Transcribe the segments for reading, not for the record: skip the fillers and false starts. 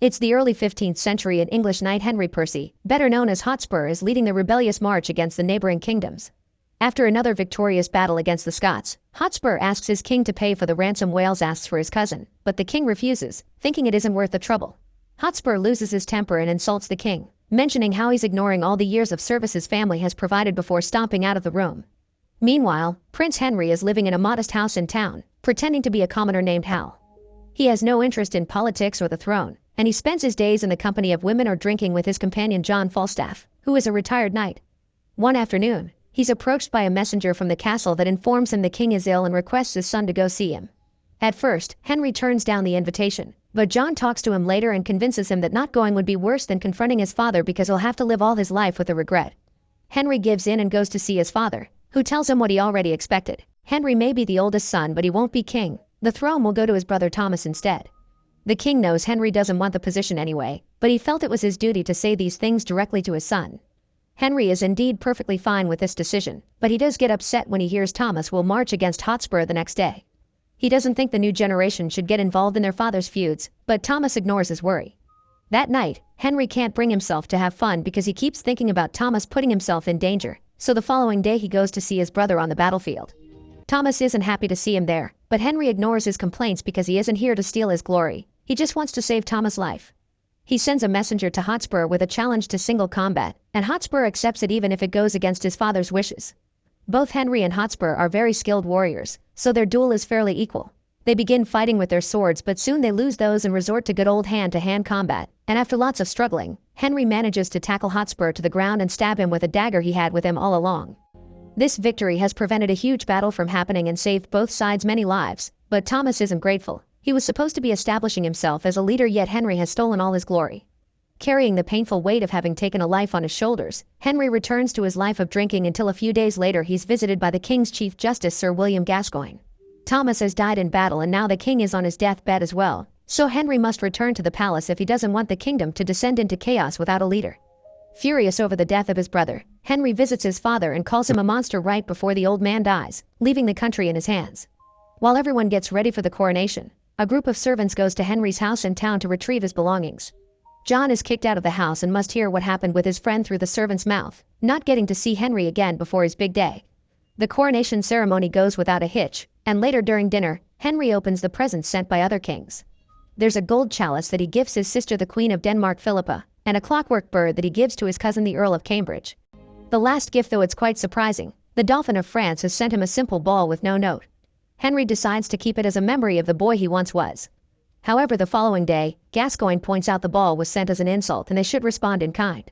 It's the early 15th century and English knight Henry Percy, better known as Hotspur, is leading the rebellious march against the neighboring kingdoms. After another victorious battle against the Scots, Hotspur asks his king to pay for the ransom Wales asks for his cousin, but the king refuses, thinking it isn't worth the trouble. Hotspur loses his temper and insults the king, mentioning how he's ignoring all the years of service his family has provided before stomping out of the room. Meanwhile, Prince Henry is living in a modest house in town, pretending to be a commoner named Hal. He has no interest in politics or the throne, and he spends his days in the company of women or drinking with his companion John Falstaff, who is a retired knight. One afternoon, he's approached by a messenger from the castle that informs him the king is ill and requests his son to go see him. At first, Henry turns down the invitation, but John talks to him later and convinces him that not going would be worse than confronting his father because he'll have to live all his life with a regret. Henry gives in and goes to see his father, who tells him what he already expected. Henry may be the oldest son, but he won't be king. The throne will go to his brother Thomas instead. The king knows Henry doesn't want the position anyway, but he felt it was his duty to say these things directly to his son. Henry is indeed perfectly fine with this decision, but he does get upset when he hears Thomas will march against Hotspur the next day. He doesn't think the new generation should get involved in their father's feuds, but Thomas ignores his worry. That night, Henry can't bring himself to have fun because he keeps thinking about Thomas putting himself in danger, so the following day he goes to see his brother on the battlefield. Thomas isn't happy to see him there, but Henry ignores his complaints because he isn't here to steal his glory. He just wants to save Thomas' life. He sends a messenger to Hotspur with a challenge to single combat, and Hotspur accepts it even if it goes against his father's wishes. Both Henry and Hotspur are very skilled warriors, so their duel is fairly equal. They begin fighting with their swords, but soon they lose those and resort to good old hand-to-hand combat, and after lots of struggling, Henry manages to tackle Hotspur to the ground and stab him with a dagger he had with him all along. This victory has prevented a huge battle from happening and saved both sides many lives, but Thomas isn't grateful. He was supposed to be establishing himself as a leader, yet Henry has stolen all his glory. Carrying the painful weight of having taken a life on his shoulders, Henry returns to his life of drinking until a few days later he's visited by the king's chief justice Sir William Gascoigne. Thomas has died in battle and now the king is on his deathbed as well, so Henry must return to the palace if he doesn't want the kingdom to descend into chaos without a leader. Furious over the death of his brother, Henry visits his father and calls him a monster right before the old man dies, leaving the country in his hands. While everyone gets ready for the coronation, a group of servants goes to Henry's house in town to retrieve his belongings. John is kicked out of the house and must hear what happened with his friend through the servant's mouth, not getting to see Henry again before his big day. The coronation ceremony goes without a hitch, and later during dinner, Henry opens the presents sent by other kings. There's a gold chalice that he gives his sister the Queen of Denmark Philippa, and a clockwork bird that he gives to his cousin the Earl of Cambridge. The last gift, though it's quite surprising, the Dauphin of France has sent him a simple ball with no note. Henry decides to keep it as a memory of the boy he once was. However, the following day, Gascoigne points out the ball was sent as an insult and they should respond in kind.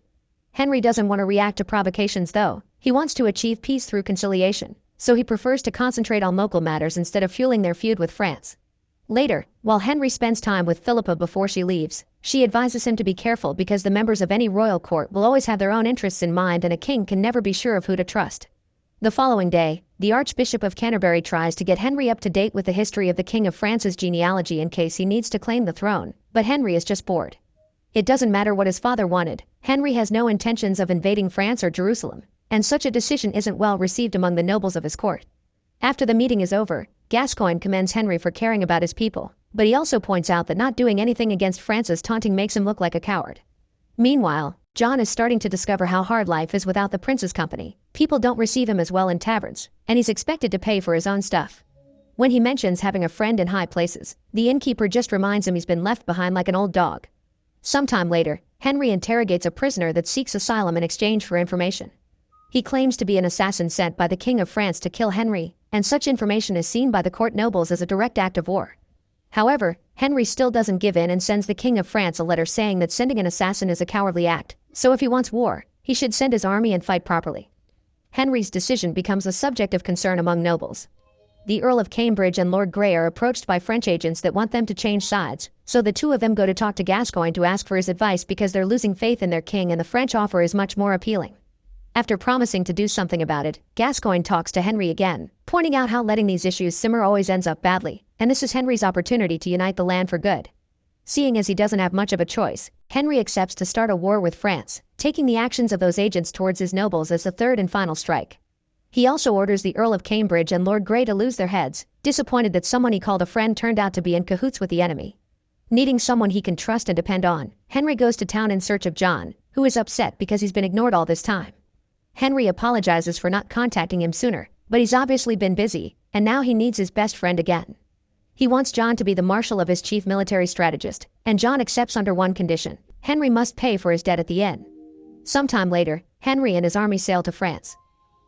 Henry doesn't want to react to provocations though. He wants to achieve peace through conciliation, so he prefers to concentrate on local matters instead of fueling their feud with France. Later, while Henry spends time with Philippa before she leaves, she advises him to be careful because the members of any royal court will always have their own interests in mind and a king can never be sure of who to trust. The following day, the Archbishop of Canterbury tries to get Henry up to date with the history of the King of France's genealogy in case he needs to claim the throne, but Henry is just bored. It doesn't matter what his father wanted, Henry has no intentions of invading France or Jerusalem, and such a decision isn't well received among the nobles of his court. After the meeting is over, Gascoigne commends Henry for caring about his people, but he also points out that not doing anything against France's taunting makes him look like a coward. Meanwhile, John is starting to discover how hard life is without the prince's company. People don't receive him as well in taverns, and he's expected to pay for his own stuff. When he mentions having a friend in high places, the innkeeper just reminds him he's been left behind like an old dog. Sometime later, Henry interrogates a prisoner that seeks asylum in exchange for information. He claims to be an assassin sent by the King of France to kill Henry, and such information is seen by the court nobles as a direct act of war. However, Henry still doesn't give in and sends the King of France a letter saying that sending an assassin is a cowardly act, so if he wants war, he should send his army and fight properly. Henry's decision becomes a subject of concern among nobles. The Earl of Cambridge and Lord Grey are approached by French agents that want them to change sides, so the two of them go to talk to Gascoigne to ask for his advice because they're losing faith in their king and the French offer is much more appealing. After promising to do something about it, Gascoigne talks to Henry again, pointing out how letting these issues simmer always ends up badly, and this is Henry's opportunity to unite the land for good. Seeing as he doesn't have much of a choice, Henry accepts to start a war with France, taking the actions of those agents towards his nobles as the third and final strike. He also orders the Earl of Cambridge and Lord Grey to lose their heads, disappointed that someone he called a friend turned out to be in cahoots with the enemy. Needing someone he can trust and depend on, Henry goes to town in search of John, who is upset because he's been ignored all this time. Henry apologizes for not contacting him sooner, but he's obviously been busy, and now he needs his best friend again. He wants John to be the marshal of his chief military strategist, and John accepts under one condition: Henry must pay for his debt at the inn. Sometime later, Henry and his army sail to France.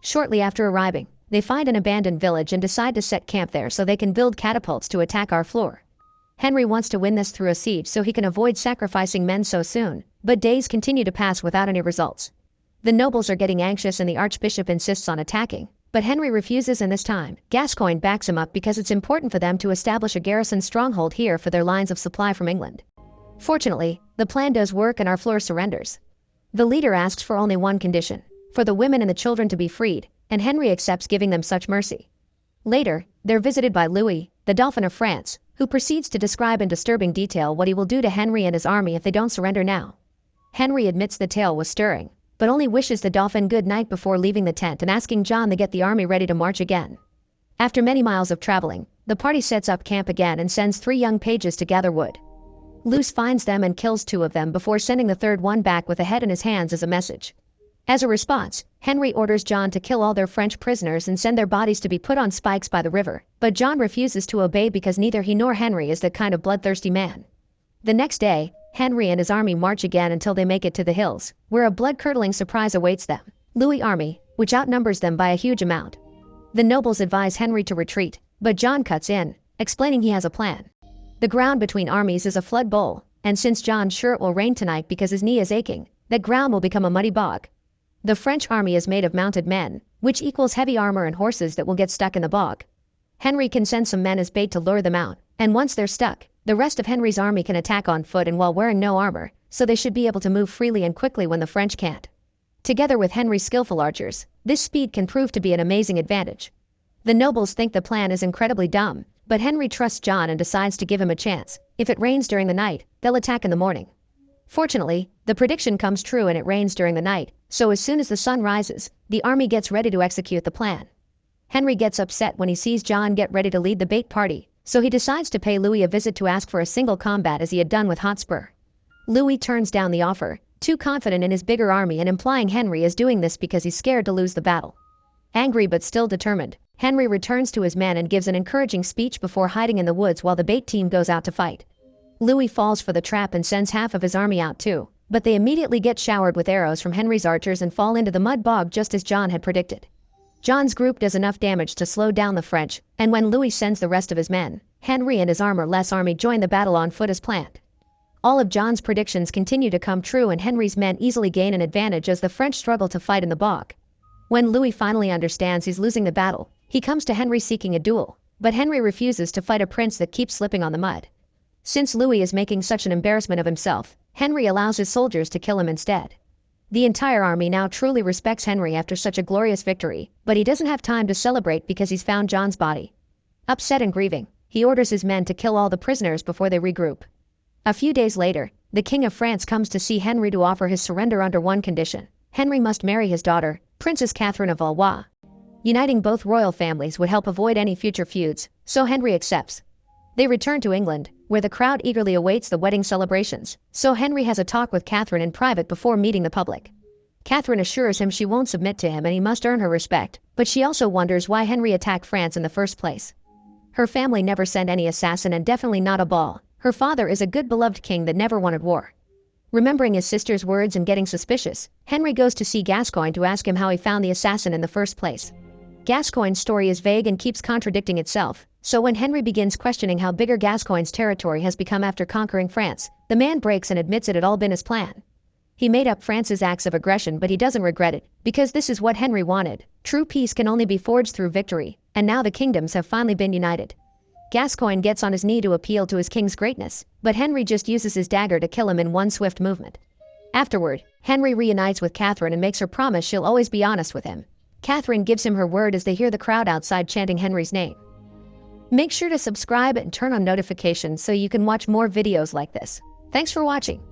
Shortly after arriving, they find an abandoned village and decide to set camp there so they can build catapults to attack Harfleur. Henry wants to win this through a siege so he can avoid sacrificing men so soon, but days continue to pass without any results. The nobles are getting anxious and the archbishop insists on attacking, but Henry refuses, and this time, Gascoigne backs him up because it's important for them to establish a garrison stronghold here for their lines of supply from England. Fortunately, the plan does work and Harfleur surrenders. The leader asks for only one condition: for the women and the children to be freed, and Henry accepts giving them such mercy. Later, they're visited by Louis, the Dauphin of France, who proceeds to describe in disturbing detail what he will do to Henry and his army if they don't surrender now. Henry admits the tale was stirring, but only wishes the Dauphin good night before leaving the tent and asking John to get the army ready to march again. After many miles of traveling, the party sets up camp again and sends 3 young pages to gather wood. Luce finds them and kills 2 of them before sending the third one back with a head in his hands as a message. As a response, Henry orders John to kill all their French prisoners and send their bodies to be put on spikes by the river, but John refuses to obey because neither he nor Henry is that kind of bloodthirsty man. The next day, Henry and his army march again until they make it to the hills, where a blood-curdling surprise awaits them: Louis' army, which outnumbers them by a huge amount. The nobles advise Henry to retreat, but John cuts in, explaining he has a plan. The ground between armies is a flood bowl, and since John's sure it will rain tonight because his knee is aching, that ground will become a muddy bog. The French army is made of mounted men, which equals heavy armor and horses that will get stuck in the bog. Henry can send some men as bait to lure them out, and once they're stuck, the rest of Henry's army can attack on foot and while wearing no armor, so they should be able to move freely and quickly when the French can't. Together with Henry's skillful archers, this speed can prove to be an amazing advantage. The nobles think the plan is incredibly dumb, but Henry trusts John and decides to give him a chance. If it rains during the night, they'll attack in the morning. Fortunately, the prediction comes true and it rains during the night, so as soon as the sun rises, the army gets ready to execute the plan. Henry gets upset when he sees John get ready to lead the bait party, so he decides to pay Louis a visit to ask for a single combat as he had done with Hotspur. Louis turns down the offer, too confident in his bigger army and implying Henry is doing this because he's scared to lose the battle. Angry but still determined, Henry returns to his men and gives an encouraging speech before hiding in the woods while the bait team goes out to fight. Louis falls for the trap and sends half of his army out too, but they immediately get showered with arrows from Henry's archers and fall into the mud bog just as John had predicted. John's group does enough damage to slow down the French, and when Louis sends the rest of his men, Henry and his armor-less army join the battle on foot as planned. All of John's predictions continue to come true and Henry's men easily gain an advantage as the French struggle to fight in the bog. When Louis finally understands he's losing the battle, he comes to Henry seeking a duel, but Henry refuses to fight a prince that keeps slipping on the mud. Since Louis is making such an embarrassment of himself, Henry allows his soldiers to kill him instead. The entire army now truly respects Henry after such a glorious victory, but he doesn't have time to celebrate because he's found John's body. Upset and grieving, he orders his men to kill all the prisoners before they regroup. A few days later, the King of France comes to see Henry to offer his surrender under one condition: Henry must marry his daughter, Princess Catherine of Valois. Uniting both royal families would help avoid any future feuds, so Henry accepts. They return to England, where the crowd eagerly awaits the wedding celebrations, so Henry has a talk with Catherine in private before meeting the public. Catherine assures him she won't submit to him and he must earn her respect, but she also wonders why Henry attacked France in the first place. Her family never sent any assassin and definitely not a ball. Her father is a good beloved king that never wanted war. Remembering his sister's words and getting suspicious, Henry goes to see Gascoigne to ask him how he found the assassin in the first place. Gascoigne's story is vague and keeps contradicting itself, so when Henry begins questioning how bigger Gascoigne's territory has become after conquering France, the man breaks and admits it had all been his plan. He made up France's acts of aggression but he doesn't regret it, because this is what Henry wanted. True peace can only be forged through victory, and now the kingdoms have finally been united. Gascoigne gets on his knee to appeal to his king's greatness, but Henry just uses his dagger to kill him in one swift movement. Afterward, Henry reunites with Catherine and makes her promise she'll always be honest with him. Catherine gives him her word as they hear the crowd outside chanting Henry's name. Make sure to subscribe and turn on notifications so you can watch more videos like this. Thanks for watching.